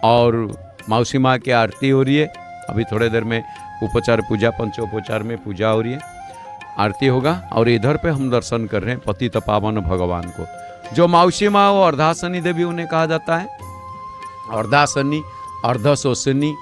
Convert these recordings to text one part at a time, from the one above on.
और मौसी माँ की आरती हो रही है। अभी थोड़े देर में उपचार पूजा, पंचोपचार में पूजा हो रही है, आरती होगा। और इधर पे हम दर्शन कर रहे हैं पतित पावन भगवान को। जो मौसी माँ वो अर्धासनी देवी उन्हें कहा जाता है। अर्धासनी, अर्धशोषणी,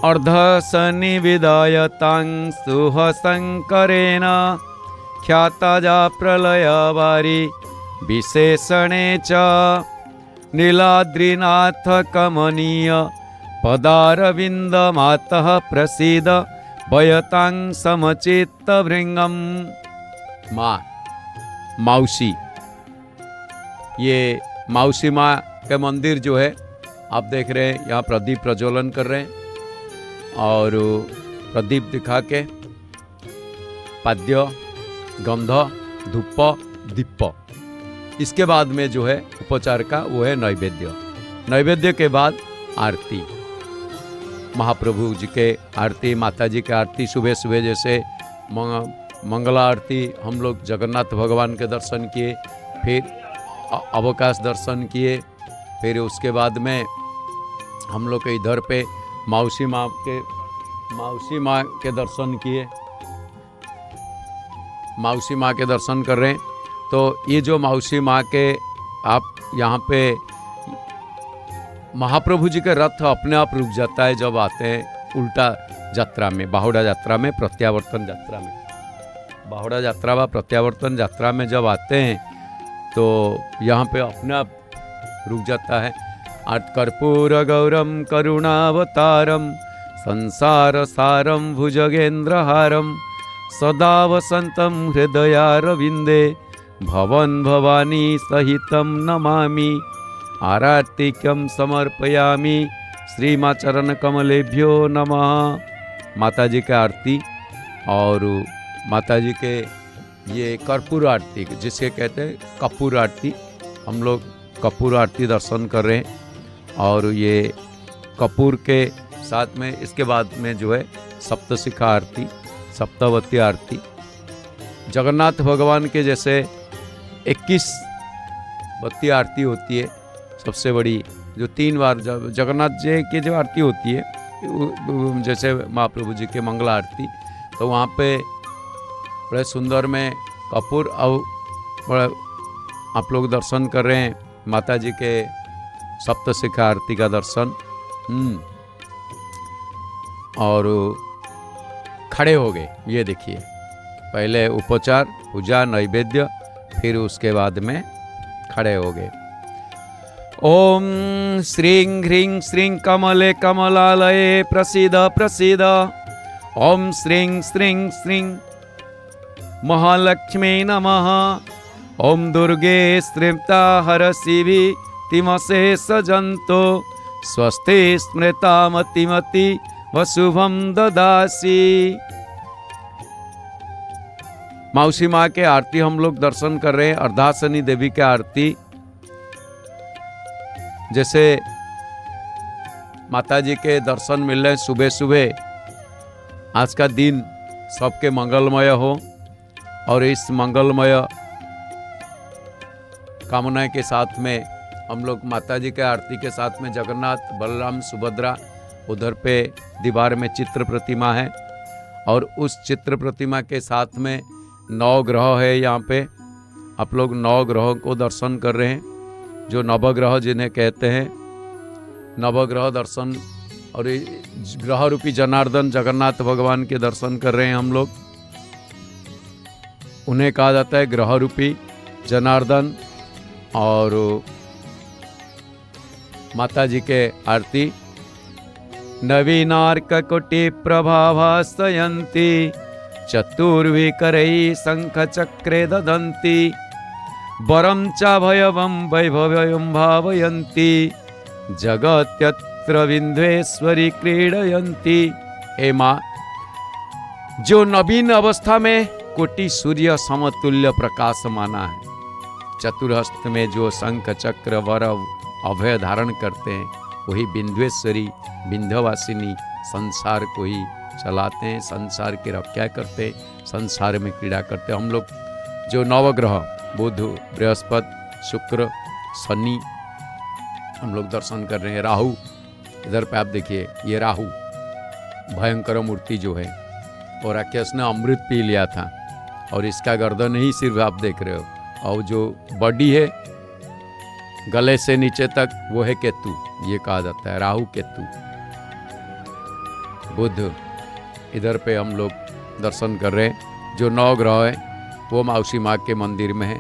अर्धशनि विदायतां सुहशंकरेण ख्याताजा प्रलयवारी विशेषणे च नीलाद्रिनाथ कमनीय पदारविंद मातः प्रसीद वयतां समचित्त भृंगम। माँ, मौसी, ये मौसी माँ के मंदिर जो है आप देख रहे हैं, यहाँ प्रदीप प्रज्वलन कर रहे हैं और प्रदीप दिखा के पाद्य, गंध, धूप, दीप, इसके बाद में जो है उपचार का वो है नैवेद्य। नैवेद्य के बाद आरती, महाप्रभु जी के आरती, माता जी के आरती। सुबह सुबह जैसे मंगला आरती हम लोग जगन्नाथ भगवान के दर्शन किए, फिर अवकाश दर्शन किए, फिर उसके बाद में हम लोग के इधर पे मौसी माँ के दर्शन किए, मौसी माँ के दर्शन कर रहे हैं। तो ये जो मौसी माँ के आप यहाँ पे महाप्रभु जी के रथ अपने आप रुक जाता है जब आते हैं उल्टा यात्रा में, बाहुड़ा यात्रा में, प्रत्यावर्तन यात्रा में। बाहुड़ा यात्रा व प्रत्यावर्तन यात्रा में जब आते हैं तो यहाँ पे अपने आप रुक जाता है। कर्पूर गौरम करुणावतारम संसार सारम भुजगेंद्रहारम सदा वसंतम हृदयारविंदे भवन भवानी सहितम नमामि आरतिकम समर्पयामि श्री माँ चरण कमलेभ्यो नमः। माता जी के आरती और माता जी के ये कर्पूर आरती, जिसे कहते हैं कपूर आरती, हम लोग कपूर आरती दर्शन कर रहे हैं। और ये कपूर के साथ में इसके बाद में जो है सप्तशिखा आरती, सप्तवती आरती। जगन्नाथ भगवान के जैसे 21 बत्ती आरती होती है सबसे बड़ी, जो 3 बार जगन्नाथ जी की जो आरती होती है, जैसे महाप्रभु जी के मंगला आरती, तो वहाँ पे बड़े सुंदर में कपूर और आप लोग दर्शन कर रहे हैं माता जी के सप्तशिखा आरती का दर्शन। और खड़े हो गए, ये देखिए, पहले उपचार, पूजा, नैवेद्य, फिर उसके बाद में खड़े हो गए। ओम श्रीं ह्रीं श्रीं कमले कमलालये प्रसीद प्रसीद। ओम श्रीं श्रीं श्रीं महालक्ष्मी नमः। ओम दुर्गे स्त्रिप्ता हरसिवि तिमसे सजन्तो स्वस्ति स्मृता मतिमति वशुभम ददासी। मौसी माँ के आरती हम लोग दर्शन कर रहे हैं, अर्धासनी देवी के आरती। जैसे माता जी के दर्शन मिल रहे सुबह सुबह। आज का दिन सबके मंगलमय हो और इस मंगलमय कामना के साथ में हम लोग माता जी के आरती के साथ में जगन्नाथ, बलराम, सुभद्रा, उधर पे दीवार में चित्र प्रतिमा है और उस चित्र प्रतिमा के साथ में 9 ग्रह है। यहाँ पे आप लोग 9 ग्रहों को दर्शन कर रहे हैं, जो नवग्रह जिन्हें कहते हैं, नवग्रह दर्शन। और ग्रह रूपी जनार्दन जगन्नाथ भगवान के दर्शन कर रहे हैं हम लोग। उन्हें कहा जाता है ग्रह रूपी जनार्दन। और माता जी के आरती। नवीनार्क कोटि प्रभाभासयन्ति चतुर्विकरैः शंख चक्रे ददन्ति वरं च भयवं वैभवं भावयन्ति जगत्यत्र विंध्वेश्वरी क्रीडयन्ति। हे माँ, जो नवीन अवस्था में कोटि सूर्य समतुल्य प्रकाशमाना है, चतुर्हस्त में जो शंख चक्र वर अभय धारण करते हैं, वही विंध्वेश्वरी विंध्यवासिनी संसार को ही चलाते हैं, संसार की रक्षा करते, संसार में क्रीड़ा करते। हम लोग जो नवग्रह बुध, बृहस्पति, शुक्र, शनि, हम लोग दर्शन कर रहे हैं। राहु, इधर पे आप देखिए, ये राहु भयंकर मूर्ति जो है, और राक्षस ने अमृत पी लिया था, और इसका गर्दन ही सिर्फ आप देख रहे हो, और जो बॉडी है गले से नीचे तक वो है केतु। ये कहा जाता है राहु केतु। बुध, इधर पे हम लोग दर्शन कर रहे हैं। जो 9 ग्रह है वो मौसी माँ के मंदिर में है,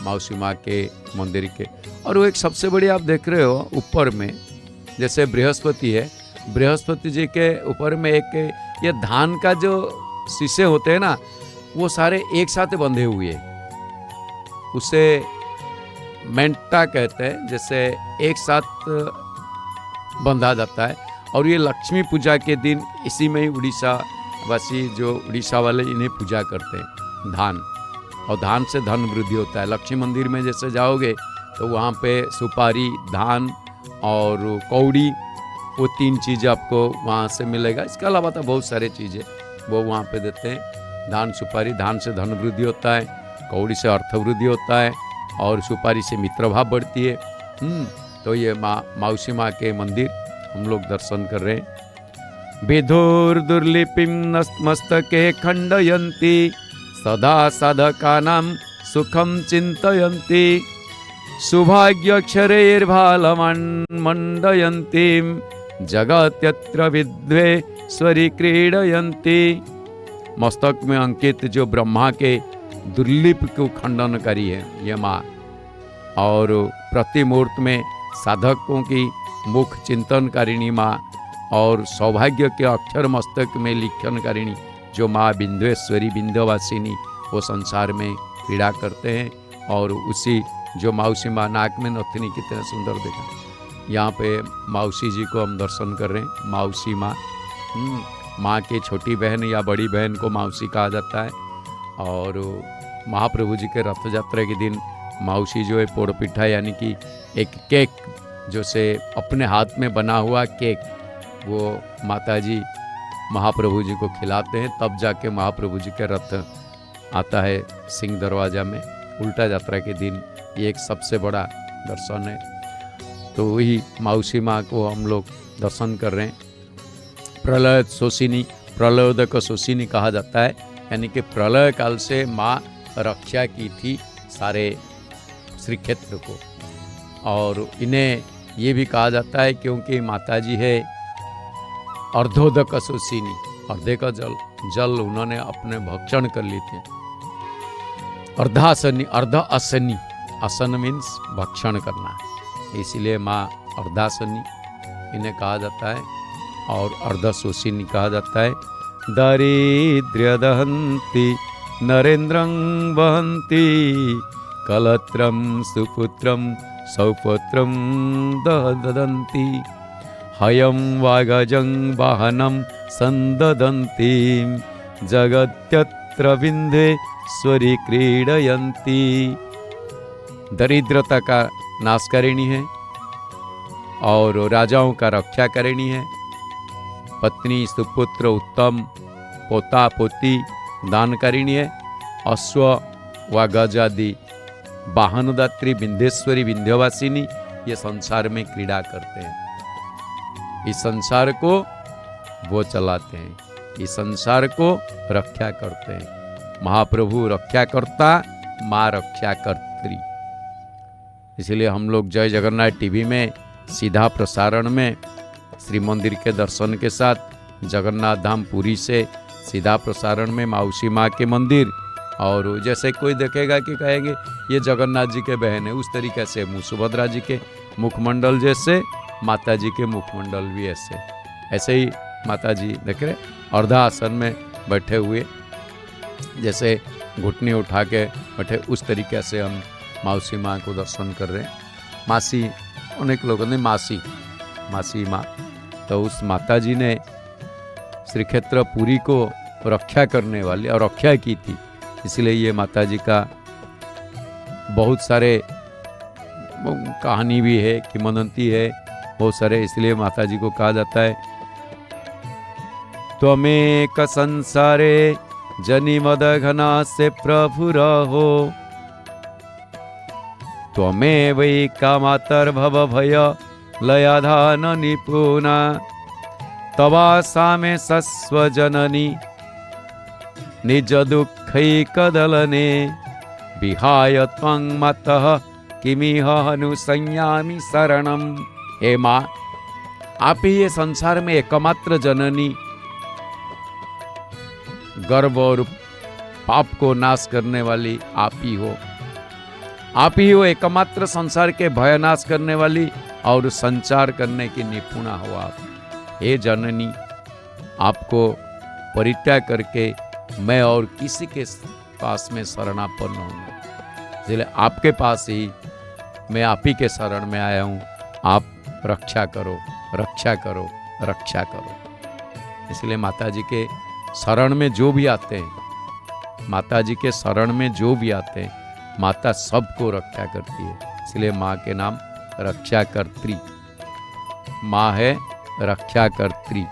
मौसी माँ के मंदिर के। और वो एक सबसे बड़ी आप देख रहे हो ऊपर में, जैसे बृहस्पति है, बृहस्पति जी के ऊपर में एक ये धान का जो शीशे होते हैं ना, वो सारे एक साथ बंधे हुए हैं। उसे मेंटा कहते हैं, जैसे एक साथ बंधा जाता है। और ये लक्ष्मी पूजा के दिन इसी में ही उड़ीसा वासी, जो उड़ीसा वाले, इन्हें पूजा करते हैं, धान। और धान से धन वृद्धि होता है। लक्ष्मी मंदिर में जैसे जाओगे तो वहाँ पे सुपारी, धान और कौड़ी, वो 3 चीज़ें आपको वहाँ से मिलेगा। इसके अलावा तो बहुत सारे चीज़ें वो वहाँ पे देते हैं। धान, सुपारी, धान से धन वृद्धि होता है, कौड़ी से अर्थ वृद्धि होता है, और सुपारी से मित्र भाव बढ़ती है। तो ये मौसी माँ के मंदिर हम लोग दर्शन कर रहे हैं। विधुर दुर्लिपिम मस्तके खंडयंती, सदा साधकानां सुखम चिंतयन्ति, सौभाग्यक्षरैर्भालमण्डयन्तीं, जगत्यत्र विद्वेश्वरी क्रीडयन्ति। मस्तक में अंकित जो ब्रह्मा के दुर्लिप को खंडनकारी है ये माँ, और प्रति मुहूर्त में साधकों की मुख चिंतनकारिणी माँ, और सौभाग्य के अक्षर मस्तक में लिखनकारिणी जो माँ बिंदेश्वरी, बिंध्यवासिनी, वो संसार में क्रीड़ा करते हैं। और उसी जो मौसी माँ, नाक में नथनी, कितना सुंदर देखा। यहाँ पे मौसी जी को हम दर्शन कर रहे हैं। मौसी माँ, माँ की छोटी बहन या बड़ी बहन को मौसी कहा जाता है। और महाप्रभु जी के रथ यात्रा के दिन मौसी जो है पोड़ पिठा, यानी कि एक केक जो से अपने हाथ में बना हुआ केक, वो माताजी महाप्रभु जी को खिलाते हैं। तब जाके महाप्रभु जी के रथ आता है सिंह दरवाजा में उल्टा यात्रा के दिन। ये एक सबसे बड़ा दर्शन है। तो वही मौसी माँ को हम लोग दर्शन कर रहे हैं। प्रलय शोषिनी, प्रलयोदक शोषिनी कहा जाता है, यानी कि प्रलय काल से माँ रक्षा की थी सारे श्री क्षेत्र को। और इन्हें ये भी कहा जाता है क्योंकि माताजी है अर्धोदक शोषिनी, अर्धे का जल उन्होंने अपने भक्षण कर ली थी। अर्धासनी, अर्ध असनी, असन मीन्स भक्षण करना, इसलिए माँ अर्धासनी इन्हें कहा जाता है। और अर्धशोषिनी कहा जाता है। दारिद्र्य दहंती नरेन्द्रं वहंती, कलत्रम सुपुत्रम सौपुत्रम ददंती, हयं वागजं वाहनं संददंती, जगत्यत्र विंध्येश्वरी क्रीडयन्ति। दरिद्रता का नाश करेणी है और राजाओं का रक्षा करेणी है। पत्नी सुपुत्र उत्तम, पोता पोती दान करेणी है। अश्व व गज आदि वाहनदात्री विंध्येश्वरी, विंध्यवासिनी ये संसार में क्रीड़ा करते हैं। इस संसार को वो चलाते हैं, इस संसार को रक्षा करते हैं। महाप्रभु रक्षा करता, माँ रक्षा कर्त्री। इसलिए हम लोग जय जगन्नाथ टीवी में सीधा प्रसारण में श्री मंदिर के दर्शन के साथ जगन्नाथ धाम पुरी से सीधा प्रसारण में मौसी माँ के मंदिर। और जैसे कोई देखेगा कि कहेंगे ये जगन्नाथ जी के बहन है, उस तरीके से सुभद्रा जी के मुखमंडल जैसे माता जी के मुखमंडल भी ऐसे ही माता जी देख रहे अर्धा आसन में बैठे हुए, जैसे घुटने उठा के बैठे, उस तरीके से हम मौसी माँ को दर्शन कर रहे हैं। मासी, अनेक लोगों ने मासी माँ, तो उस माता जी ने श्री क्षेत्र पुरी को रक्षा करने वाली और रक्षा की थी। इसलिए ये माता जी का बहुत सारे कहानी भी है, किंवदंती है बहुत सारे, इसलिए माता जी को कहा जाता है त्वमेक संसारे जनि मद घना से प्रभु रहो, त्वमेवैका मातर्भव भय लयाधान निपुणा तवासामे सस्वजननी निज दुःखैकदलने विहाय त्वं मातः किमिह अनुसंयामि शरणम। हे माँ, आप ही ये संसार में एकमात्र जननी, गर्व और पाप को नाश करने वाली आप ही हो। आप ही हो एकमात्र संसार के भय नाश करने वाली और संचार करने की निपुणा हो आप। हे जननी, आपको परित्याग करके मैं और किसी के पास में शरणापन्न हूँ, इसलिए आपके पास ही मैं आप ही के शरण में आया हूँ। आप रक्षा करो, रक्षा करो, रक्षा करो। इसलिए माता जी के शरण में जो भी आते हैं, माता जी के शरण में जो भी आते हैं, माता सबको रक्षा करती है। इसलिए माँ के नाम रक्षा कर्त्री, माँ है रक्षा कर्त्री।